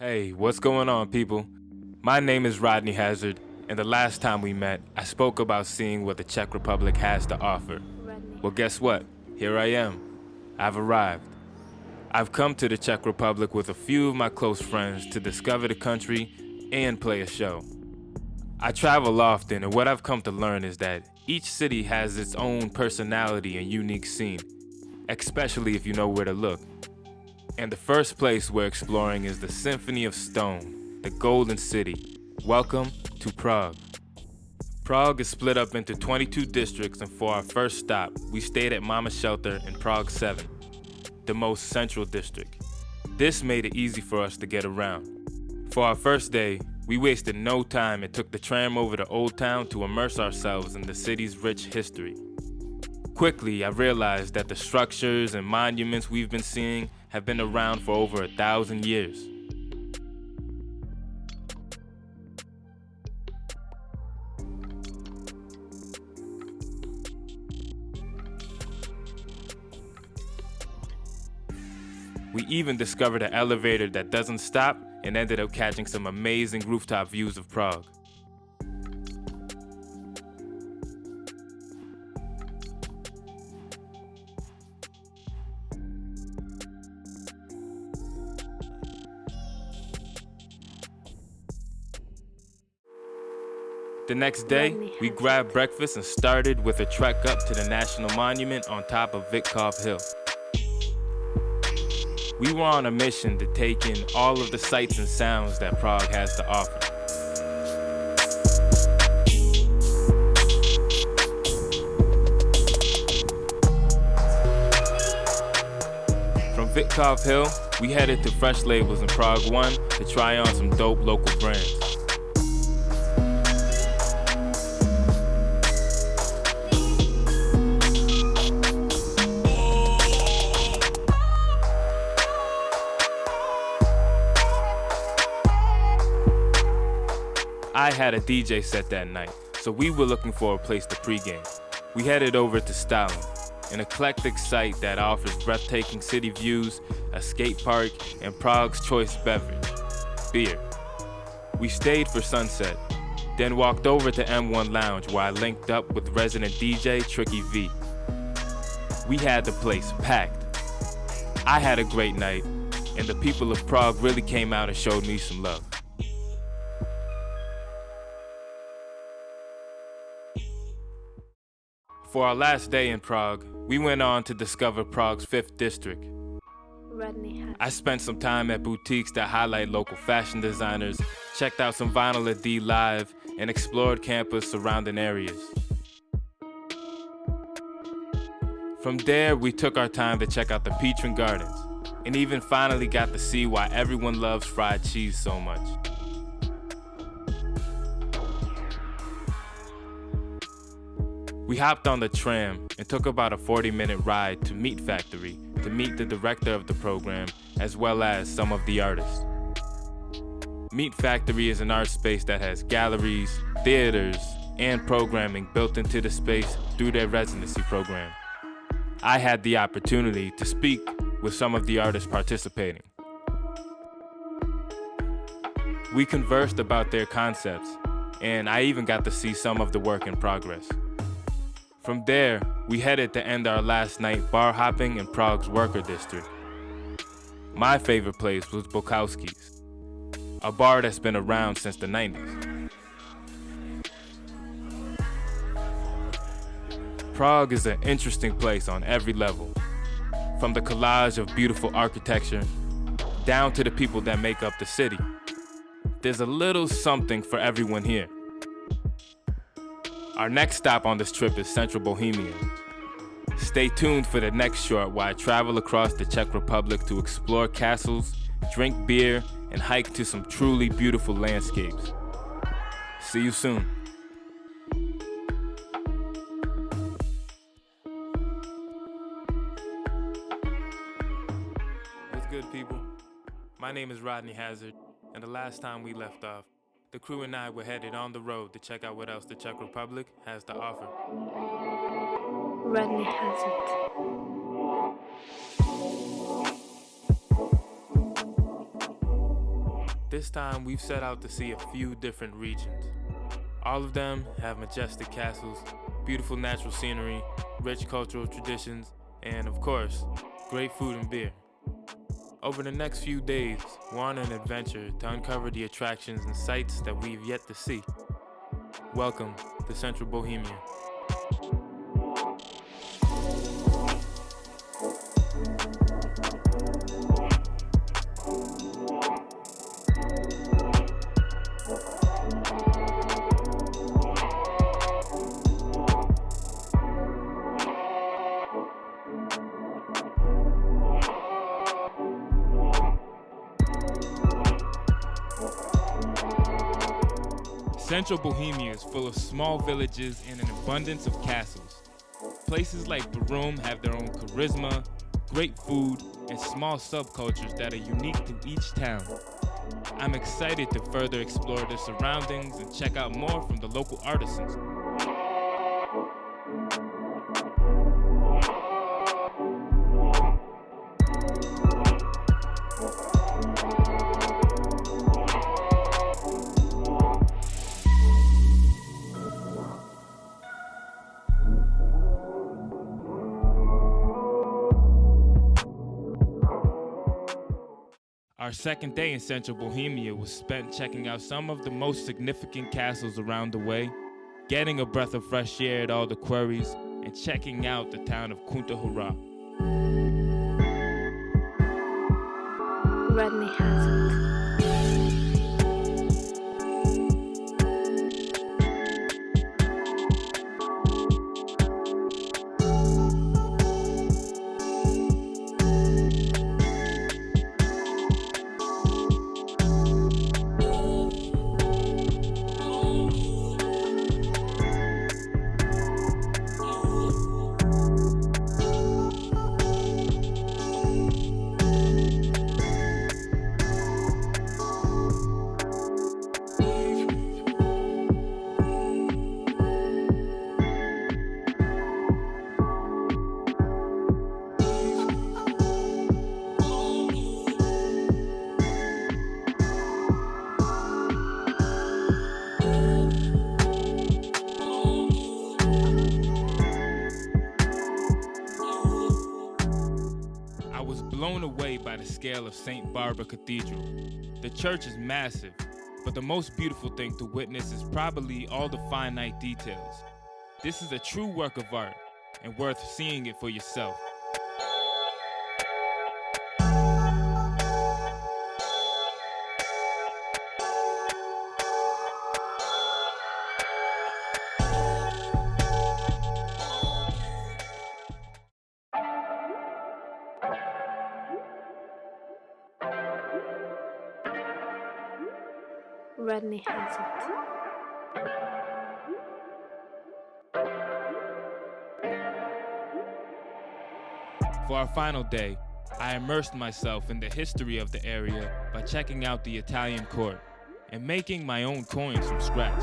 Hey, what's going on, people? My name is Rodney Hazard, and the last time we met, I spoke about seeing what the Czech Republic has to offer. Well, guess what? Here I am. I've arrived. I've come to the Czech Republic with a few of my close friends to discover the country and play a show. I travel often, and what I've come to learn is that each city has its own personality and unique scene, especially if you know where to look. And the first place we're exploring is the Symphony of Stone, the Golden City. Welcome to Prague. Prague is split up into 22 districts, and for our first stop, we stayed at Mama's Shelter in Prague 7, the most central district. This made it easy for us to get around. For our first day, we wasted no time and took the tram over to Old Town to immerse ourselves in the city's rich history. Quickly, I realized that the structures and monuments we've been seeing have been around for over 1,000 years. We even discovered an elevator that doesn't stop and ended up catching some amazing rooftop views of Prague. The next day, we grabbed breakfast and started with a trek up to the National Monument on top of Vitkov Hill. We were on a mission to take in all of the sights and sounds that Prague has to offer. From Vitkov Hill, we headed to Fresh Labels in Prague 1 to try on some dope local brands. I had a DJ set that night, so we were looking for a place to pregame. We headed over to Stalin, an eclectic site that offers breathtaking city views, a skate park, and Prague's choice beverage, beer. We stayed for sunset, then walked over to M1 Lounge where I linked up with resident DJ Tricky V. We had the place packed. I had a great night, and the people of Prague really came out and showed me some love. For our last day in Prague, we went on to discover Prague's 5th district. I spent some time at boutiques that highlight local fashion designers, checked out some Vinyl D live, and explored campus surrounding areas. From there, we took our time to check out the Petrin Gardens, and even finally got to see why everyone loves fried cheese so much. We hopped on the tram and took about a 40-minute ride to Meat Factory to meet the director of the program as well as some of the artists. Meat Factory is an art space that has galleries, theaters, and programming built into the space through their residency program. I had the opportunity to speak with some of the artists participating. We conversed about their concepts, and I even got to see some of the work in progress. From there, we headed to end our last night bar hopping in Prague's worker district. My favorite place was Bukowski's, a bar that's been around since the 90s. Prague is an interesting place on every level, from the collage of beautiful architecture down to the people that make up the city. There's a little something for everyone here. Our next stop on this trip is Central Bohemia. Stay tuned for the next short while I travel across the Czech Republic to explore castles, drink beer, and hike to some truly beautiful landscapes. See you soon. What's good, people? My name is Rodney Hazard, and the last time we left off, the crew and I were headed on the road to check out what else the Czech Republic has to offer. Rodney Hazard. This time we've set out to see a few different regions. All of them have majestic castles, beautiful natural scenery, rich cultural traditions, and of course, great food and beer. Over the next few days, we're on an adventure to uncover the attractions and sights that we've yet to see. Welcome to Central Bohemia. Central Bohemia is full of small villages and an abundance of castles. Places like Brno have their own charisma, great food, and small subcultures that are unique to each town. I'm excited to further explore their surroundings and check out more from the local artisans. Our second day in Central Bohemia was spent checking out some of the most significant castles around the way, getting a breath of fresh air at all the quarries, and checking out the town of Curwyn. Rodney Hazard. Blown away by the scale of St. Barbara Cathedral. The church is massive, but the most beautiful thing to witness is probably all the finite details. This is a true work of art, and worth seeing it for yourself. Rodney Hazard. For our final day, I immersed myself in the history of the area by checking out the Italian court and making my own coins from scratch.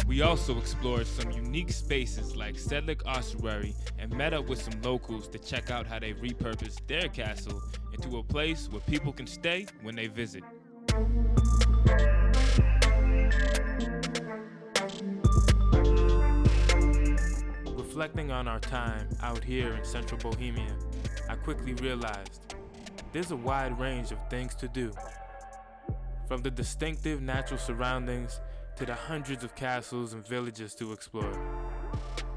We also explored some unique spaces like Sedlic Ossuary and met up with some locals to check out how they repurposed their castle into a place where people can stay when they visit. Reflecting on our time out here in Central Bohemia, I quickly realized there's a wide range of things to do. From the distinctive natural surroundings to the hundreds of castles and villages to explore.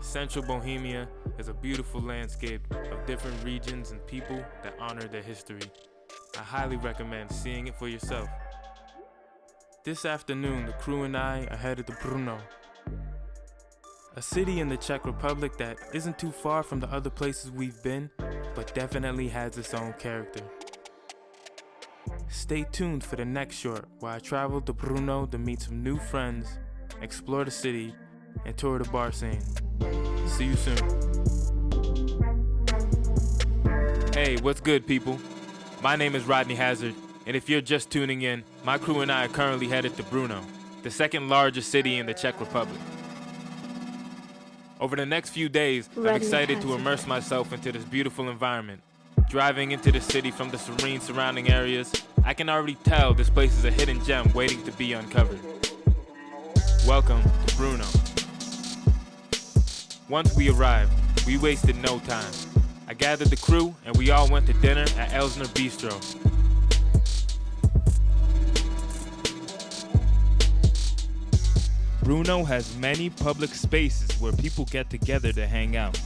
Central Bohemia is a beautiful landscape of different regions and people that honor their history. I highly recommend seeing it for yourself. This afternoon, the crew and I are headed to Brno, a city in the Czech Republic that isn't too far from the other places we've been, but definitely has its own character. Stay tuned for the next short where I travel to Brno to meet some new friends, explore the city, and tour the bar scene. See you soon. Hey, what's good, people? My name is Rodney Hazard, and if you're just tuning in, my crew and I are currently headed to Brno, the second largest city in the Czech Republic. Over the next few days, I'm excited to immerse myself into this beautiful environment. Driving into the city from the serene surrounding areas, I can already tell this place is a hidden gem waiting to be uncovered. Welcome to Brno. Once we arrived, we wasted no time. I gathered the crew and we all went to dinner at Elsner Bistro. Brno has many public spaces where people get together to hang out.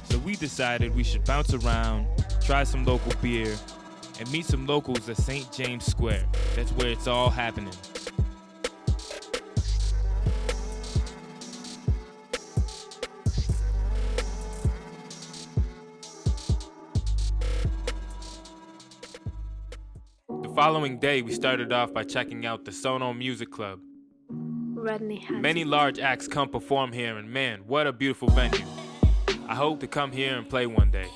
So we decided we should bounce around, try some local beer, and meet some locals at St. James Square. That's where it's all happening. The following day, we started off by checking out the Sono Music Club. Rodney Hazard. Many large acts come perform here, and man, what a beautiful venue. I hope to come here and play one day.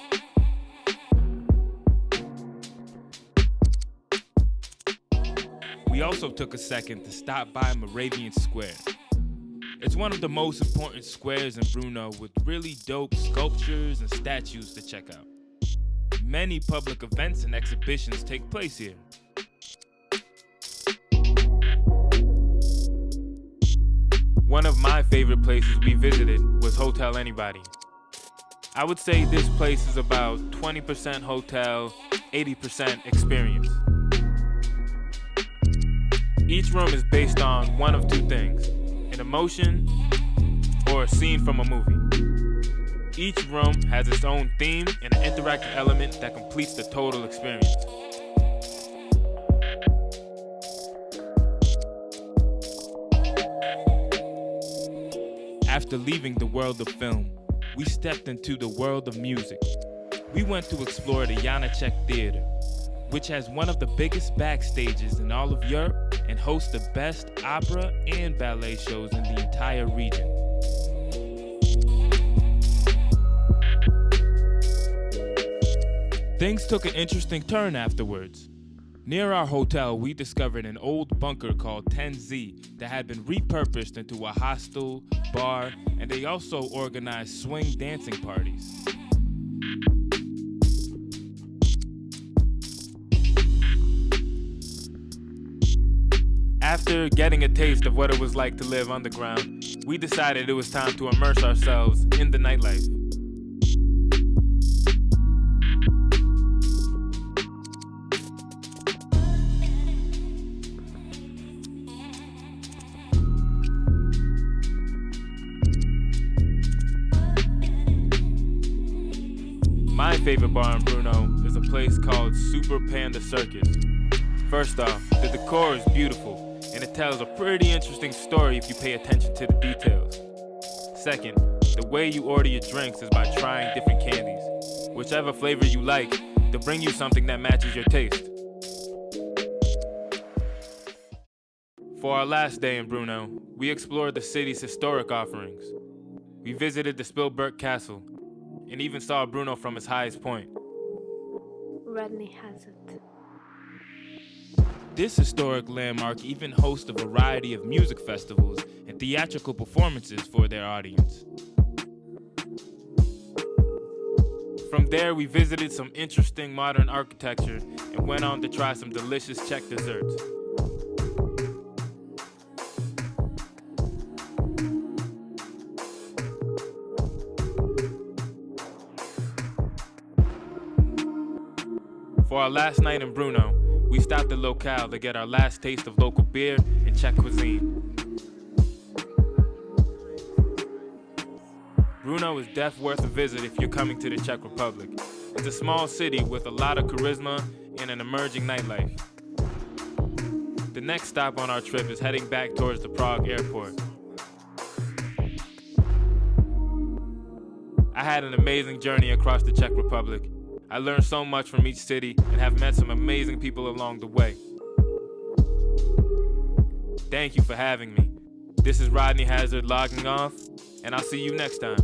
We also took a second to stop by Moravian Square. It's one of the most important squares in Brno with really dope sculptures and statues to check out. Many public events and exhibitions take place here. One of my favorite places we visited was Hotel Anybody. I would say this place is about 20% hotel, 80% experience. Each room is based on one of two things, an emotion or a scene from a movie. Each room has its own theme and an interactive element that completes the total experience. After leaving the world of film, we stepped into the world of music. We went to explore the Czech Theater, which has one of the biggest backstages in all of Europe and hosts the best opera and ballet shows in the entire region. Things took an interesting turn afterwards. Near our hotel, we discovered an old bunker called 10Z that had been repurposed into a hostel, bar, and they also organized swing dancing parties. After getting a taste of what it was like to live underground, we decided it was time to immerse ourselves in the nightlife. My favorite bar in Brno is a place called Super Panda Circus. First off, the decor is beautiful, and it tells a pretty interesting story if you pay attention to the details. Second, the way you order your drinks is by trying different candies. Whichever flavor you like, they'll bring you something that matches your taste. For our last day in Brno, we explored the city's historic offerings. We visited the Spielberg Castle, and even saw Brno from its highest point. Rodney Hazard. This historic landmark even hosts a variety of music festivals and theatrical performances for their audience. From there, we visited some interesting modern architecture and went on to try some delicious Czech desserts. For our last night in Brno, we stopped at Locale to get our last taste of local beer and Czech cuisine. Brno is definitely worth a visit if you're coming to the Czech Republic. It's a small city with a lot of charisma and an emerging nightlife. The next stop on our trip is heading back towards the Prague airport. I had an amazing journey across the Czech Republic. I learned so much from each city and have met some amazing people along the way. Thank you for having me. This is Rodney Hazard logging off, and I'll see you next time.